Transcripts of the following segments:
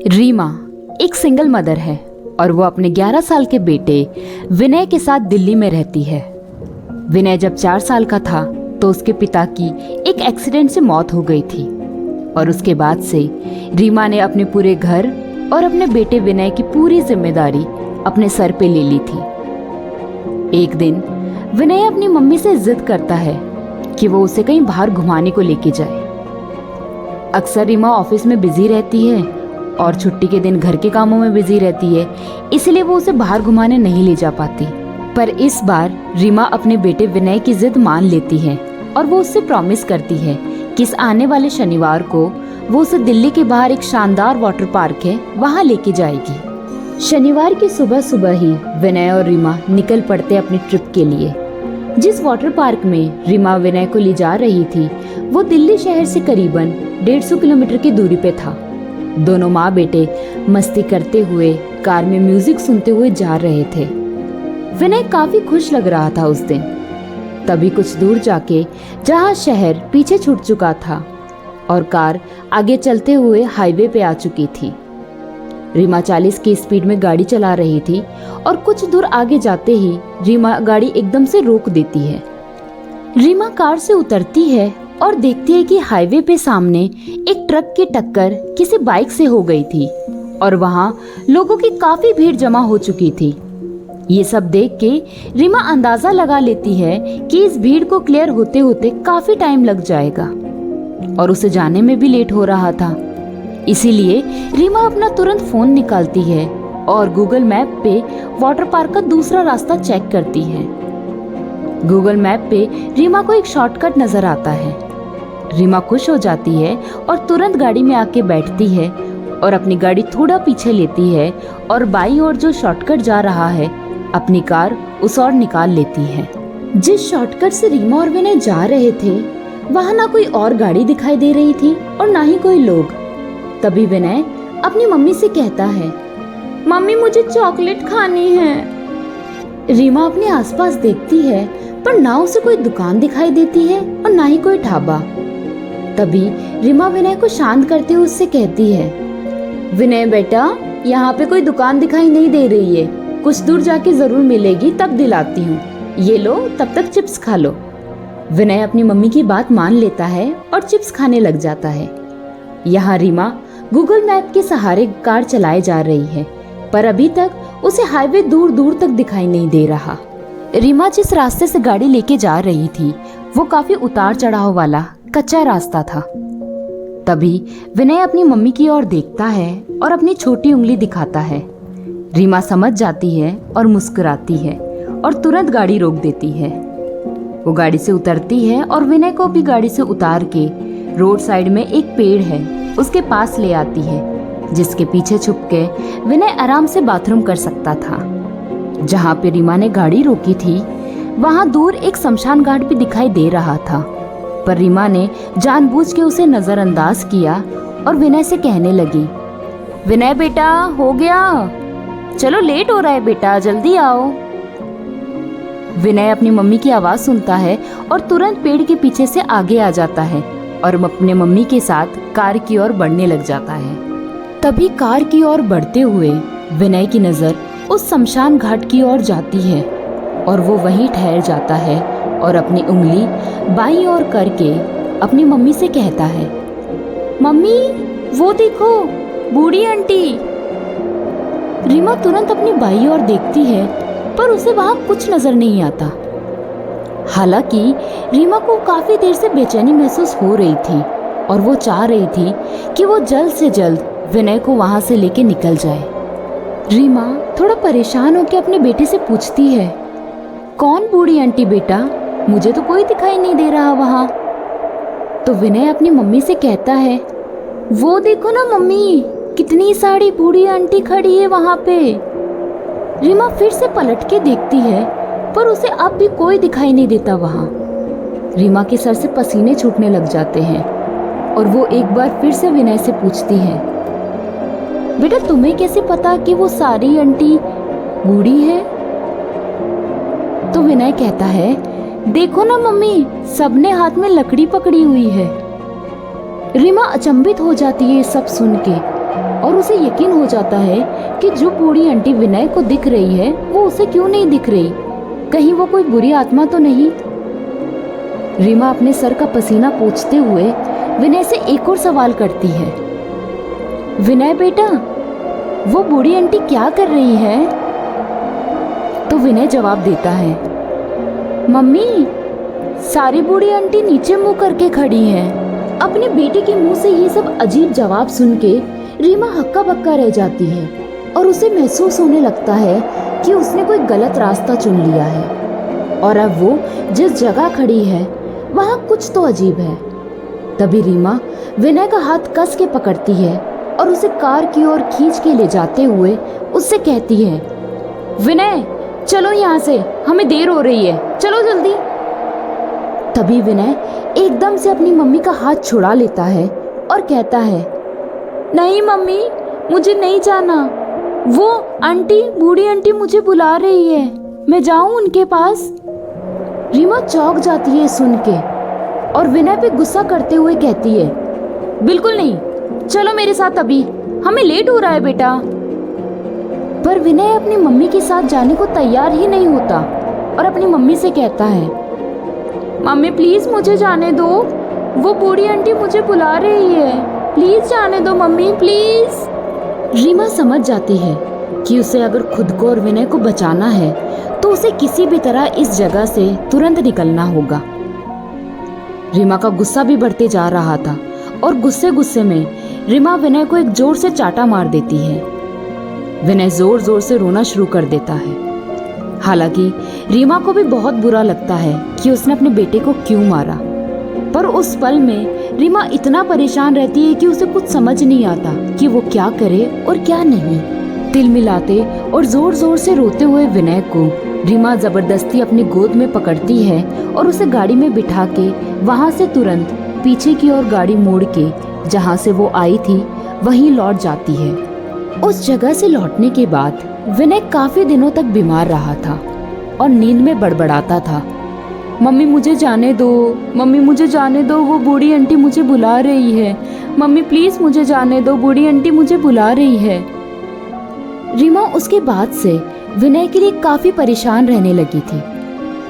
रीमा एक single mother है और वो अपने 11 साल के बेटे विनय के साथ दिल्ली में रहती है। विनय जब 4 साल का था तो उसके पिता की एक एक्सीडेंट से मौत हो गई थी और उसके बाद से रीमा ने अपने पूरे घर और अपने बेटे विनय की पूरी जिम्मेदारी अपने सर पे ले ली थी। एक दिन विनय अपनी मम्मी से जिद करता है कि वो उसे कहीं बाहर घुमाने को लेके जाए। अक्सर रीमा ऑफिस में बिजी रहती है और छुट्टी के दिन घर के कामों में बिजी रहती है, इसलिए वो उसे बाहर घुमाने नहीं ले जा पाती। पर इस बार रीमा अपने बेटे विनय की जिद मान लेती है और वो उससे प्रॉमिस करती है कि इस आने वाले शनिवार को वो उसे दिल्ली के बाहर एक शानदार वाटर पार्क है, वहाँ लेके जाएगी। शनिवार की सुबह सुबह ही विनय और रीमा निकल पड़ते अपनी ट्रिप के लिए। जिस वाटर पार्क में रीमा विनय को ले जा रही थी वो दिल्ली शहर से करीबन 150 किलोमीटर की दूरी पे था। दोनों माँ बेटे मस्ती करते हुए कार में म्यूजिक सुनते हुए जा रहे थे। विनय काफी खुश लग रहा था उस दिन। तभी कुछ दूर जाके जहाँ शहर पीछे छूट चुका था और कार आगे चलते हुए हाईवे पे आ चुकी थी। रीमा 40 की स्पीड में गाड़ी चला रही थी और कुछ दूर आगे जाते ही रीमा गाड़ी एकदम से रोक देती है। रीमा कार से उतरती है और देखती है कि हाईवे पे सामने एक ट्रक की टक्कर किसी बाइक से हो गई थी और वहाँ लोगों की काफी भीड़ जमा हो चुकी थी। ये सब देख के रीमा अंदाजा लगा लेती है कि इस भीड़ को क्लियर होते होते काफी टाइम लग जाएगा और उसे जाने में भी लेट हो रहा था। इसीलिए रीमा अपना तुरंत फोन निकालती है और गूगल मैप पे वाटर पार्क का दूसरा रास्ता चेक करती है। गूगल मैप पे रीमा को एक शॉर्टकट नजर आता है। रीमा खुश हो जाती है और तुरंत गाड़ी में आके बैठती है और अपनी गाड़ी थोड़ा पीछे लेती है और बाईं ओर जो शॉर्टकट जा रहा है अपनी कार उस ओर निकाल लेती है। जिस शॉर्टकट से रीमा और विनय जा रहे थे वहाँ ना कोई और गाड़ी दिखाई दे रही थी और ना ही कोई लोग। तभी विनय अपनी मम्मी से कहता है, मम्मी मुझे चॉकलेट खानी है। रीमा अपने आसपास देखती है पर ना उसे कोई दुकान दिखाई देती है और ना ही कोई ढाबा। तभी रीमा विनय को शांत करते हुए उससे कहती है, विनय बेटा यहाँ पे कोई दुकान दिखाई नहीं दे रही है, कुछ दूर जाके जरूर मिलेगी, तब दिलाती हूँ, ये लो तब तक चिप्स खा लो। विनय अपनी मम्मी की बात मान लेता है और चिप्स खाने लग जाता है। यहाँ रीमा गूगल मैप के सहारे कार चलाए जा रही है पर अभी तक उसे हाईवे दूर दूर तक दिखाई नहीं दे रहा। रीमा जिस रास्ते से गाड़ी लेके जा रही थी वो काफी उतार चढ़ाव वाला कच्चा रास्ता था। तभी विनय अपनी मम्मी की ओर देखता है और अपनी छोटी उंगली दिखाता है। रीमा समझ जाती है और मुस्कुराती है और तुरंत गाड़ी रोक देती है। वो गाड़ी से उतरती है और विनय को भी गाड़ी से उतार के रोड साइड में एक पेड़ है उसके पास ले आती है, जिसके पीछे छुप के विनय आराम से बाथरूम कर सकता था। जहाँ पे रीमा ने गाड़ी रोकी थी वहाँ दूर एक शमशान घाट भी दिखाई दे रहा था, पर रीमा ने जानबूझ के उसे नजरअंदाज किया और विनय से कहने लगी, विनय बेटा हो गया, चलो लेट हो रहा है बेटा, जल्दी आओ। विनय अपनी मम्मी की आवाज सुनता है और तुरंत पेड़ के पीछे से आगे आ जाता है और अपने मम्मी के साथ कार की ओर बढ़ने लग जाता है। तभी कार की ओर बढ़ते हुए विनय की नजर उस शमशान घाट की ओर जाती है और वो वहीं ठहर जाता है और अपनी उंगली बाईं ओर करके अपनी मम्मी से कहता है, मम्मी वो देखो बूढ़ी आंटी। रीमा तुरंत अपनी बाईं ओर देखती है पर उसे वहां कुछ नजर नहीं आता। हालांकि रीमा को काफी देर से बेचैनी महसूस हो रही थी और वो चाह रही थी कि वो जल्द से जल्द विनय को वहां से लेके निकल जाए। रीमा थोड़ा परेशान होकर अपने बेटे से पूछती है, कौन बूढ़ी आंटी बेटा, मुझे तो कोई दिखाई नहीं दे रहा वहां। तो विनय अपनी मम्मी से कहता है, वो देखो ना मम्मी, कितनी सारी बूढ़ी आंटी खड़ी है वहां पे। रीमा फिर से पलट के देखती है पर उसे अब भी कोई दिखाई नहीं देता वहां। रीमा के सर से पसीने छूटने लग जाते हैं और वो एक बार फिर से विनय से पूछती है, बेटा तुम्हें कैसे पता कि वो सारी आंटी बूढ़ी है? तो विनय कहता है, देखो ना मम्मी, सबने हाथ में लकड़ी पकड़ी हुई है। रीमा अचंभित हो जाती है सब सुन के और उसे यकीन हो जाता है कि जो बूढ़ी आंटी विनय को दिख रही है वो उसे क्यों नहीं दिख रही। कहीं वो कोई बुरी आत्मा तो नहीं। रीमा अपने सर का पसीना पोंछते हुए विनय से एक और सवाल करती है। विनय बेटा, वो बूढ़ी आंटी क्या कर रही है? तो विनय जवाब देता है, मम्मी, सारी बूढ़ी आंटी नीचे मुंह करके खड़ी हैं। अपने बेटे के मुंह से ये सब अजीब जवाब सुन के रीमा हक्का बक्का रह जाती है और उसे महसूस होने लगता है कि उसने कोई गलत रास्ता चुन लिया है और अब वो जिस जगह खड़ी है वहाँ कुछ तो अजीब है। तभी रीमा विनय का हाथ कस के पकड़ती है और उसे कार की ओर खींच के ले जाते हुए उससे कहती है, विनय चलो यहाँ से, हमें देर हो रही है, चलो जल्दी। तभी विनय एकदम से अपनी मम्मी का हाथ छुड़ा लेता है और कहता है, नहीं मम्मी, मुझे नहीं जाना। वो आंटी, बूढ़ी आंटी मुझे बुला रही है, मैं जाऊं उनके पास? रीमा चौंक जाती है सुन के और विनय पे गुस्सा करते हुए कहती है, बिल्कुल नहीं, चलो मेरे साथ अभी, हमें लेट हो रहा है बेटा। पर विनय अपनी मम्मी के साथ जाने को तैयार ही नहीं होता और अपनी मम्मी से कहता है, मम्मी प्लीज मुझे जाने दो, वो बूढ़ी आंटी मुझे बुला रही है, प्लीज जाने दो मम्मी प्लीज। रीमा समझ जाती है कि उसे अगर खुद को और विनय को बचाना है तो उसे किसी भी तरह इस जगह से तुरंत निकलना होगा। रीमा का गुस्सा भी बढ़ते जा रहा था और गुस्से गुस्से में रीमा विनय को एक जोर से चाटा मार देती है। विनय जोर जोर से रोना शुरू कर देता है। हालांकि रीमा को भी बहुत बुरा लगता है कि उसने अपने बेटे को क्यों मारा, पर उस पल में रीमा इतना परेशान रहती है कि उसे कुछ समझ नहीं आता कि वो क्या करे और क्या नहीं। तिल मिलाते और जोर जोर से रोते हुए विनय को रीमा जबरदस्ती अपनी गोद में पकड़ती है और उसे गाड़ी में बिठा के वहां से तुरंत पीछे की ओर गाड़ी मोड़ के जहां से वो आई थी वहीं लौट जाती है। उस जगह से लौटने के बाद विनय काफी दिनों तक बीमार रहा था और नींद में बड़बड़ाता था, मम्मी मुझे जाने दो, मम्मी मुझे जाने दो, वो बूढ़ी आंटी मुझे बुला रही है, मम्मी प्लीज मुझे जाने दो, बूढ़ी आंटी मुझे बुला रही है। रीमा उसके बाद से विनय के लिए काफी परेशान रहने लगी थी।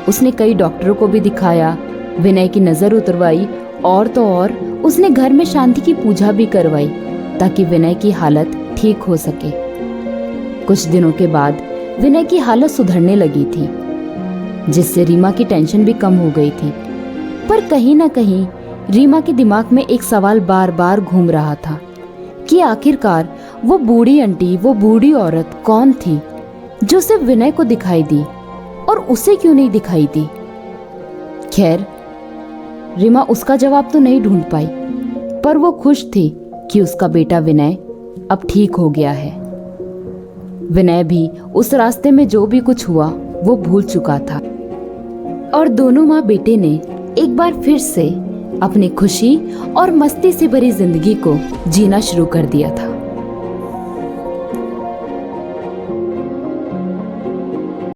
उसने कई डॉक्टरों को भी दिखाया, विनय की नजर उतरवाई और तो और उसने घर में शांति की पूजा भी करवाई ताकि विनय की हालत ठीक हो सके। कुछ दिनों के बाद विनय की हालत सुधरने लगी थी, जिससे रीमा की टेंशन भी कम हो गई थी। पर कहीं ना कहीं रीमा के दिमाग में एक सवाल बार बार घूम रहा था कि आखिरकार वो बूढ़ी आंटी, वो बूढ़ी औरत कौन थी जो सिर्फ विनय को दिखाई दी और उसे क्यों नहीं दिखाई दी। खैर, रीमा उसका जवाब तो नहीं ढूंढ पाई, पर वो खुश थी कि उसका बेटा विनय अब ठीक हो गया है। विनय भी उस रास्ते में जो भी कुछ हुआ वो भूल चुका था और दोनों माँ बेटे ने एक बार फिर से अपनी खुशी और मस्ती से भरी जिंदगी को जीना शुरू कर दिया था।